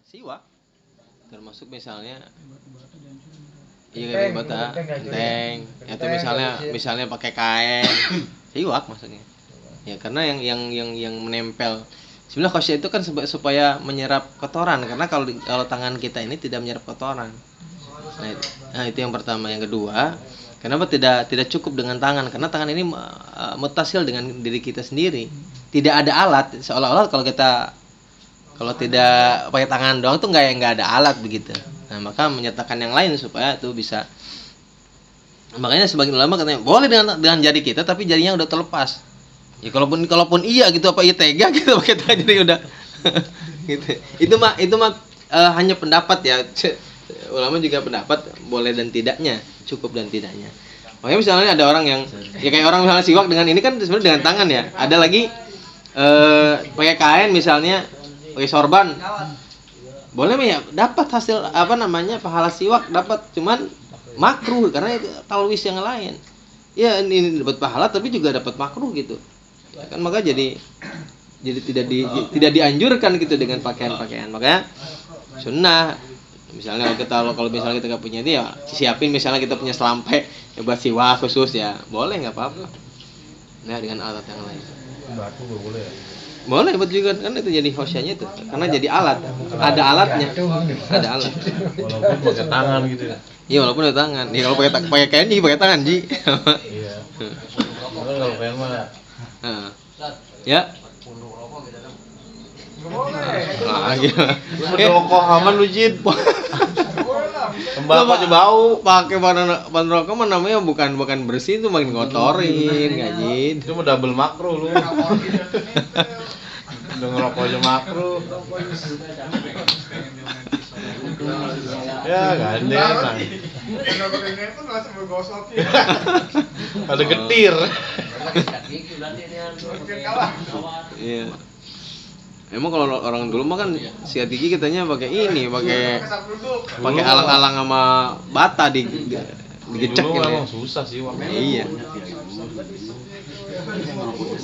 siwak, termasuk misalnya iya bata, genteng, atau misalnya pakai kain, siwak maksudnya. Ya karena yang menempel. Sebenarnya khosyah itu kan supaya menyerap kotoran, karena kalau tangan kita ini tidak menyerap kotoran. Nah itu yang pertama. Yang kedua, kenapa tidak cukup dengan tangan? Karena tangan ini mutasil dengan diri kita sendiri. Tidak ada alat, seolah-olah kalau tidak pakai tangan doang tuh nggak ada alat begitu. Nah maka menyertakan yang lain supaya itu bisa. Makanya sebagian ulama katanya boleh dengan jari kita, tapi jarinya udah terlepas. Ya kalaupun iya gitu, apa iya tega gitu pakai tangan jadi udah gitu. Itu mah hanya pendapat ya. Ulama juga pendapat boleh dan tidaknya, cukup dan tidaknya. Makanya misalnya ada orang yang ya kayak orang misalnya siwak dengan ini kan sebenarnya dengan tangan ya. Ada lagi pakai kain misalnya, pakai sorban. Boleh ya dapat hasil pahala siwak dapat, cuman makruh karena itu talwis yang lain. Ya ini dapat pahala tapi juga dapat makruh gitu. Kan maka jadi tidak dianjurkan gitu dengan pakaian-pakaian. Makanya sunnah misalnya kalau misalnya kita nggak punya itu ya siapin, misalnya kita punya selampe ya buat siwak khusus ya boleh, nggak apa-apa. Nah dengan alat yang lain boleh buat juga kan, itu jadi khosyahnya itu karena jadi alat, ada alatnya, ada alat. Walaupun pakai tangan gitu ya. Iya walaupun pakai tangan. Nih kalau pakai kain nih pakai tangan Ji. Iya. Kalau kain mah. Ya. Lagi. Rokok aman lu Jin. Tembakau aja bau. Pakai ban rokok mah namanya bukan bersih, itu makin ngotorin, enggak Jin. Itu mah double makruh lu. Udah ngerokok aja makruh. Ya gandeng. Ada getir. Iya. Emang kalau orang dulu mah kan sikat gigi katanya pakai alang-alang sama bata digecek gitu. gitu. Emang susah sih waktu. Iya.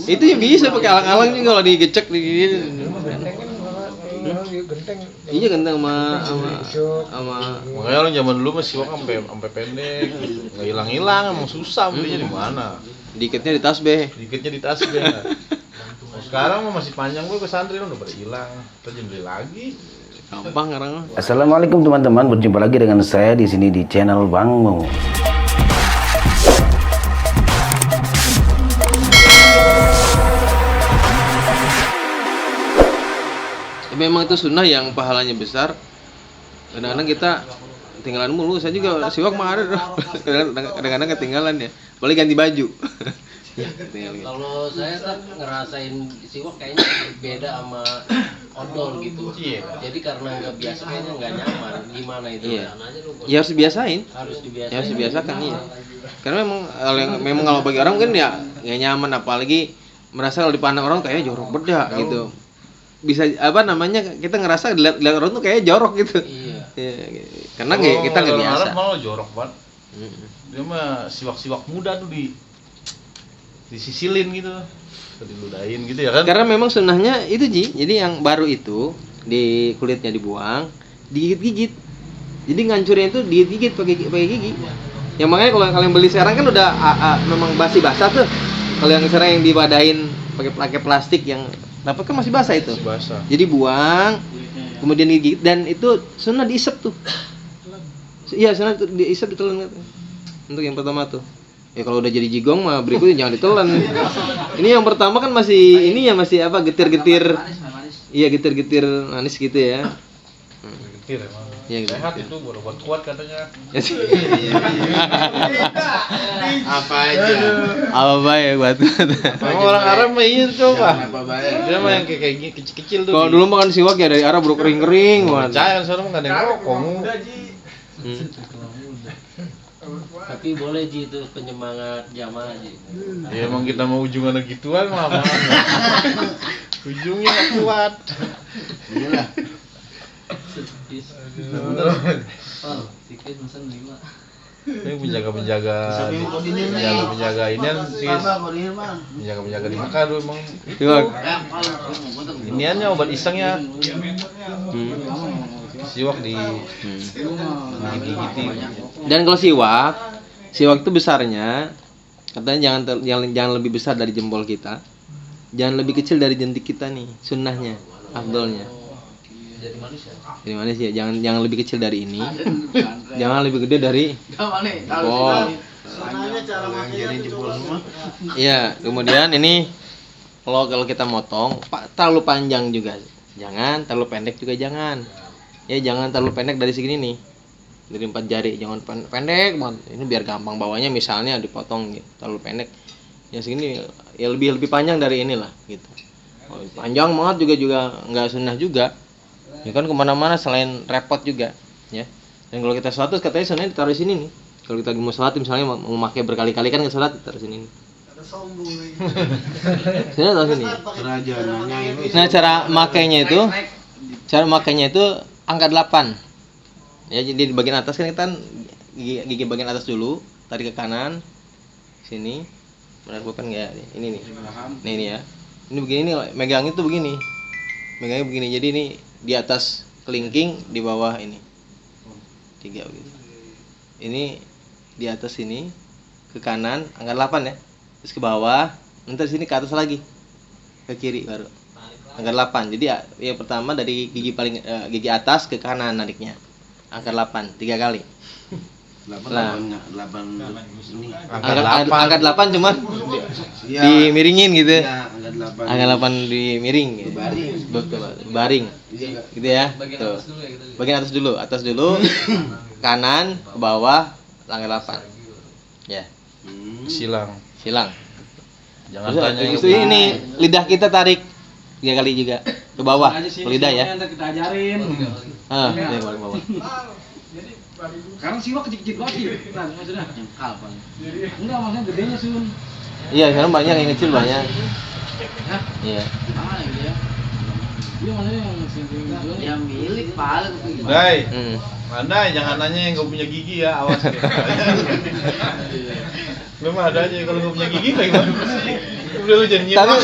Itu yang bisa pakai alang-alang juga kalau digecek digini. Iya genteng sama makanya orang zaman dulu masih sampai pendek gitu. Nggak hilang emang susah belinya di mana. dikitnya di tasbih. Sekarang masih panjang gue ke santri udah berhilang, terus beli lagi. Gampang sekarang. Assalamualaikum teman-teman, berjumpa lagi dengan saya di sini di channel Bang Mo. Memang itu sunnah yang pahalanya besar. Kadang-kadang kita ketinggalan mulu. Saya juga siwak mah ada. Kadang-kadang ketinggalan ya. Boleh ganti baju. Kalau saya kan ngerasain siwak kayaknya beda sama odol gitu. Jadi karena nggak biasa kayaknya nggak nyaman. Gimana itu? Iya. Ya harus dibiasain. Harus dibiasakan iya. Karena memang kalau bagi orang kan ya nggak nyaman, apalagi merasa kalau dipandang orang kayak jorok beda gitu. Bisa kita ngerasa lihat orang tuh kayak jorok gitu. Iya. Karena kita nggak biasa. Arab malah jorok banget. Dia mah siwak-siwak muda tuh disisilin gitu, diludahin gitu ya kan. Karena memang sunnahnya itu Ji. Jadi yang baru itu di kulitnya dibuang, digigit-gigit. Jadi ngancurin itu digigit pakai gigi. Yang makanya kalau kalian beli sekarang kan udah memang basah tuh. Kalau yang sekarang yang dipadain pakai plastik yang dapat kan masih basah itu. Masih basah. Jadi buang, kemudian digigit, dan itu sunnah diisep tuh. Iya, sunnah diisep, ditelan. Untuk yang pertama tuh. Ya kalau udah jadi jigong mah berikutnya jangan ditelan. Ini yang pertama kan masih getir-getir. Iya, getir-getir manis gitu ya. Getir emang. Iya, gitu. Sehat itu buat kuat katanya. Apa ya buat. Emang orang Arab mah iya coba. Dia mah yang kayak kecil-kecil tuh. Kalau dulu makan siwak ya dari Arab bro, kering-kering banget. Percaya sekarang enggak ada yang rokok. Tapi boleh Ji itu penyemangat jamaah Ji. Ya emang kita mau ujungan gituan mah. Ujungnya enggak kuat. Iyalah. Tiket pesan 5. Ini penjaga inian sih. Penjaga di Mekah dulu emang. Siwak. Iniannya obat isengnya. siwak di gigit-gigit. Dan kalau siwak itu besarnya katanya jangan lebih besar dari jempol kita, jangan lebih kecil dari jentik kita nih, sunnahnya, afdolnya. Jadi manis ya, jangan lebih kecil dari ini, jangan lebih gede dari jempol. Iya, kemudian ini kalau kita motong, terlalu panjang juga jangan, terlalu pendek juga jangan. Ya jangan terlalu pendek dari segini nih, dari 4 jari, jangan pendek banget. Ini biar gampang bawanya, misalnya dipotong gitu, terlalu pendek. Ya segini, ya lebih panjang dari inilah gitu. Oh, panjang banget juga nggak sunnah juga. Ya kan kemana-mana selain repot juga, ya. Dan kalau kita sholat katanya sunnahnya ditaruh sini nih. Kalau kita mau sholat misalnya mau memakai berkali-kali kan ke sholat taruh sini nih. Sini taruh sini. Nah cara makainya itu angka 8. Ya jadi di bagian atas kan kita gigi bagian atas dulu, tarik ke kanan sini. Benar bukan enggak? Ini nih. Ini ya. Ini begini nih, megangnya tuh begini. Megangnya begini. Jadi ini di atas kelingking, di bawah ini. 3 begitu. Ini di atas sini ke kanan angka 8 ya. Terus ke bawah, nanti sini ke atas lagi. Ke kiri baru. Angka 8. Jadi yang pertama dari gigi atas ke kanan nariknya. Angka 8 3 kali. 8 ini. Angka 8 cuman dimiringin gitu. Angka 8 dimiring gitu. Baring. Gitu ya. Tuh. Bagian atas dulu. Kanan ke bawah angka 8. Ya. Silang. Jangan Terus, tanya itu ini lidah kita tarik 3 kali juga ke bawah. Ke lidah ya. Kita ajarin. Ya, ke bawah. Sekarang siwak kecil-kecil banget sih. Nah, maksudnya jengkal paling. Enggak, maksudnya gedenya Sun. Iya, sekarang banyak yang kecil banyak. Hah? Iya. Ah, iya. Iya, maksudnya yang singgung yang milik paling. Dai, Hmm. Anda jangan nanya yang gak punya gigi ya, awas ya. Memang ada aja kalau gak punya gigi kayak gimana? Udah lu jangan nyimak.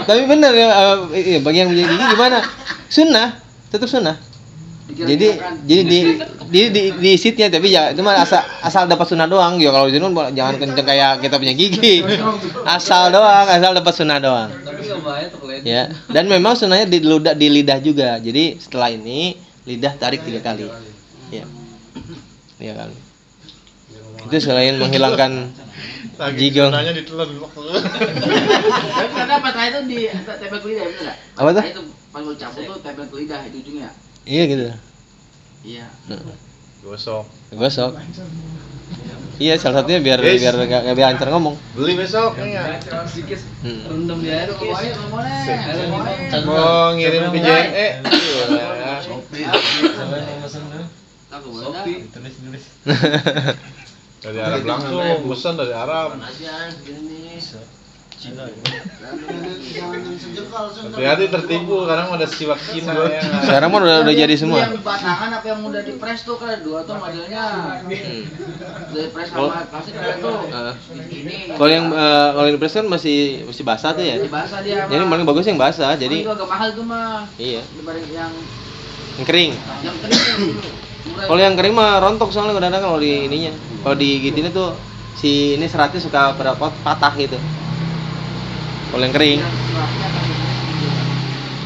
Tapi benar ya, bagi yang punya gigi gimana? Sunnah, tetap sunnah. Jadi di seatnya, tapi ya itu mah asal dapat sunnah doang. Ya kalau junun jangan kenceng kayak kita punya gigi. Asal dapat sunnah doang. Tapi nggak bahaya tuh kalian. Ya, dan memang sunnahnya di lidah juga. Jadi setelah ini lidah tarik 3 kali. Ya. 3 kali. Itu selain menghilangkan jigong. Sunahnya ditelan. Tapi karena pas itu di tempel ke lidah, bener enggak? Apa tuh? Itu pas mau cabut tuh tempel ke lidah itu ujungnya. Iya gitu. Iya. Gosok. Gosok. Iya, salah satunya biar enggak lancar ngomong. Beli besok kayaknya. Rendam dia itu Mau ngirim ke JNE. Shopee. Dari Arab langsung, pesan dari Arab. Hati-hati tertipu, sekarang ada siwak Cina ya. Sekarang mah udah jadi semua. Yang batangan apa yang udah di press tuh kan 2 tuh modelnya. Udah press sama plastik kan tuh. Ini. Kalau yang press kan masih basah tuh ya. Basah dia. Jadi paling bagus yang basah. Jadi itu agak mahal tuh mah. iya. Dibanding yang Kering. kering. Kalau yang kering mah rontok soalnya kadang-kadang kalau di ininya. Kalau digituin tuh si ini seratnya suka patah gitu. Kalau yang kering.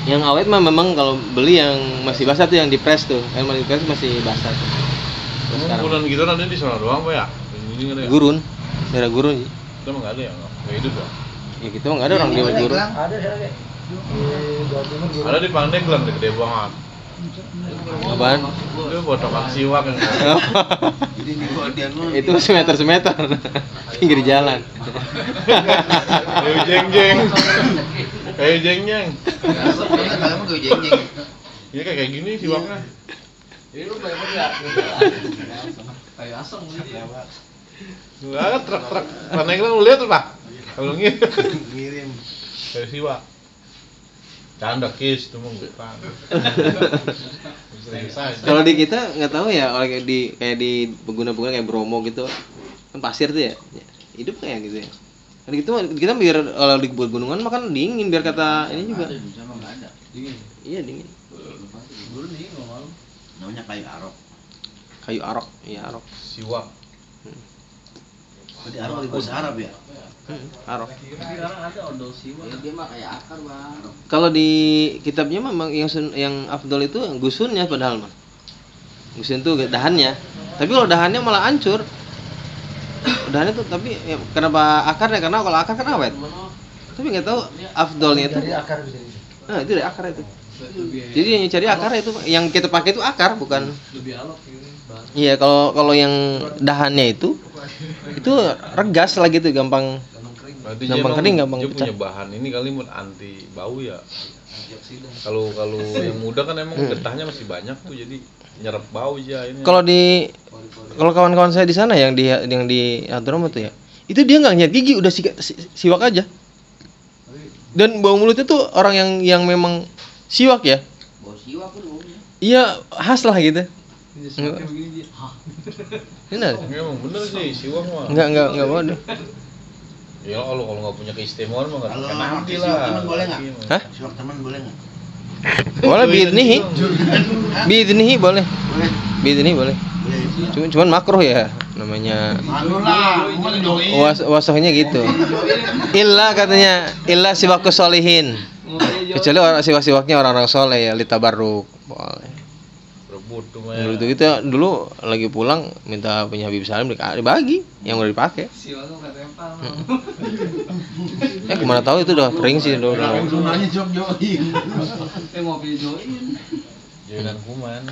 Yang awet mah memang kalau beli yang masih basah tuh yang di press tuh. Yang di press masih basah tuh. Gurun gitu nanti di sana doang Pak ya? Ini enggak ada ya? Gurun. Daerah gurun sih. Kita mah enggak ada ya? Enggak hidup ya? Ya gitu mah enggak ada orang di gurun. Ada di Pandeglang gede banget. Apaan? Itu potongan siwak yang Itu semeter pinggir jalan. Kayak jeng-jeng. Iya kayak gini siwaknya. Ini lu banyak enggak? Kayak asam gitu. Enggak ada truk-truk. Pandeglang lu lihat tuh Pak. Kalau ngirim. Kayak siwak. Canda kis tuh bukan. Kalau di kita nggak tahu ya, kalau kayak di pengguna-pengguna kayak Bromo gitu kan pasir tuh ya, hidup kayak gitu ya. Kan gitu kita biar kalau di gunungan makan dingin biar kata ini juga. Iya dingin. Dulu nih ngomong. Namanya kayu arok. Kayu arok, iya arok. Siwak. Berarti arok di bahasa Arab ya? Arok. Tapi sekarang ada odol siwa. Ya, dia mah kayak akar, Bang. Kalau di kitabnya memang yang afdol itu gusunnya padahal mah. Gusun itu dahannya. Tapi kalau dahannya malah hancur. Dahannya tuh tapi ya, kenapa akarnya? Karena kalau akar kan awet. Tapi nggak tahu afdolnya itu. Nah, itu dari akar itu. Jadi yang cari akar itu, yang kita pakai itu akar bukan. Lebih alot gitu. Iya, kalau yang dahannya itu regas lah gitu, gampang. Berarti Gampang dia kering, emang- gampang dia pecah. punya bahan ini kali buat anti bau ya. Kalau yang muda kan emang getahnya masih banyak tuh, jadi nyerap bau aja ini. Kalau kawan-kawan saya di sana yang di Hadramut tuh ya, itu dia nggak nyet gigi, udah siwak aja. Dan bau mulutnya tuh orang yang memang siwak ya. Bau siwa pun baunya. Iya, khas lah gitu. Begini dia. Benar. Ini emang bener sih siwak mah. Enggak bodoh. Ya kalau nggak punya keistimewaan mah nggak Kalau pakai nanti pakai lah. siwak teman boleh nggak? Hah? Siwak teman boleh nggak? Boleh biidnihi. Biidnihi boleh. Boleh. Biidnihi boleh. Boleh. Cuman makruh ya namanya. Anu lah, cuma doi. Wasohnya gitu. Illa katanya, illa siwakus solihin. Kecuali siwak-siwaknya orang-orang soleh ya, litabarruk. Boleh. Rebut tuh mah. Dulu itu kita dulu lagi pulang minta punya Habib Salim dibagi yang udah dipakai. Siwa tuh nggak tempel. Ya gimana tahu itu udah kering sih udah. Sunahnya siwak join. Mau pilih join. Joinan kuman.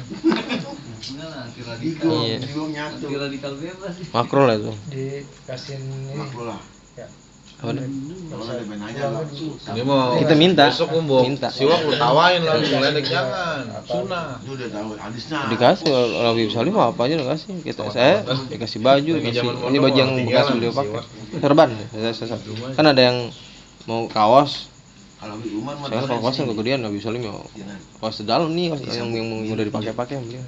Enggak lah, anti radikal. Iya. Siwak nyatu. Anti radikal bebas sih. Makro lah itu. Makro lah. Apa dah? Kalau nggak ada benanya lah. Ini mau Kita minta. besok mau Minta. siwak lu tawain langsung ledek jangan. Sunah. Itu udah tahu hadisnya. Dikasih kalau Habib Salim apa aja dikasih. Saya dikasih baju, Lagi dikasih zaman ini pondok baju yang orang bekas tinggalan beliau di pakai. siwak. Serban. Kan ada yang mau kaos. Kalau di Umar mah Saya kan kaos yang kegedean Habib Salim ya. Jangan. Kaos dalam nih, kaos yang udah dipakai-pakai yang beliau.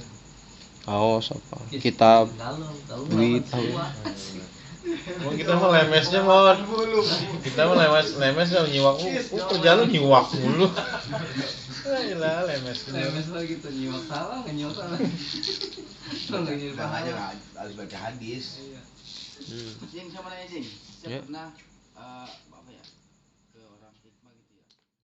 Kaos apa? Kitab, Kalau duit. Mau kita mah lemesnya mau. Kita mah lemes kalau nyiwak lu kerja lu nyiwak mulu. Ayolah lemes. lemes lagi tuh nyimak salah, nggak nyimak salah. Tuh nggak nyimak Jangan aja salah. harus baca hadis. Jing sama nanya Jing. Ya. Saya pernah apa ya?